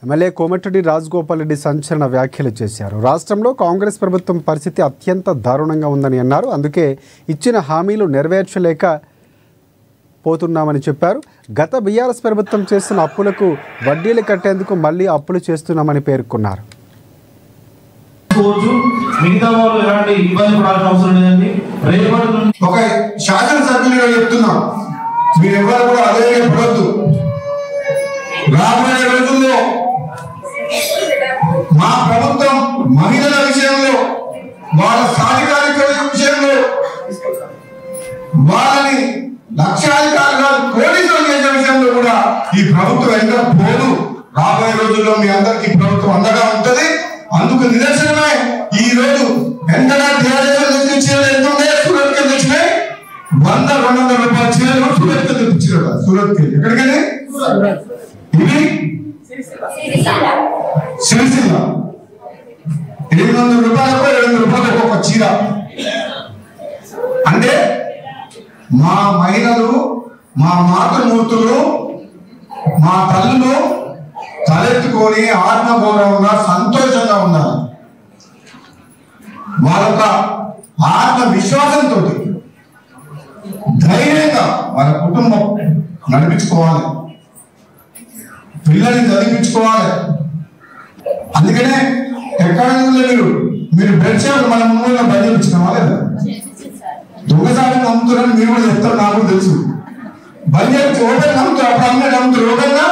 MLA Komatireddy Rajagopal Reddy సంచలన వ్యాఖ్యలు చేశారు. రాష్ట్రంలో కాంగ్రెస్ ప్రభుత్వం పరిస్థితి అత్యంత దారుణంగా ఉందని అన్నారు. అందుకే ఇచ్చిన హామీలు నెరవేర్చలేక పోతున్నామని చెప్పారు. గత బీఆర్ఎస్ ప్రభుత్వం చేస్తున్న అప్పులకు వడ్డీలు కట్టేందుకు మళ్ళీ అప్పులు చేస్తున్నామని పేర్కొన్నారు. ఒక శాసనసభ్యులుగా చెప్తున్నాం, మీరెవరు కూడా అదే పడద్దు. రాబోయే రోజుల్లో మా ప్రభుత్వం మహిళల విషయంలో, వాళ్ళ సాధికారిక విషయంలో, వాళ్ళని లక్షాధికారులుగా పోలీసులు చేసే విషయంలో కూడా ఈ ప్రభుత్వం ఎంత పోదు. రాబోయే రోజుల్లో మీ అందరికీ ప్రభుత్వం అండగా ఉంటది. అందుకు నిదర్శనమే ఈ రోజు వెంటనే సూరత్ కి తెచ్చినాయి 100-200 రూపాయల చీరలు సూరత్ కి తెప్పించారు. సూరత్ కి ఎక్కడికని ఇవి సిరిసిల్ల 800 రూపాయలకు 700 రూపాయలకు ఒక చీర. అంటే మా మహిళలు, మా మాతృమూర్తులు, మా తల్లులు తలెత్తుకొని ఆత్మగౌరవంగా సంతోషంగా ఉన్నారు. వాళ్ళొక ఆత్మవిశ్వాసంతో ధైర్యంగా వాళ్ళ కుటుంబం నడిపించుకోవాలి, పిల్లల్ని చదివించుకోవాలి. అందుకనే ఎక్కడ మీరు బెడ్షీట్ మన ముందు బంద్ చేయించినావా లేదా? దొంగసారి నమ్ముతున్నారని మీరు కూడా చెప్తారు, నాకు తెలుసు. బంద్ చేయించి ఓపెన్ నమ్ముతారు, అప్పుడు అమ్మే నమ్ముతారు. ఓపెన్గా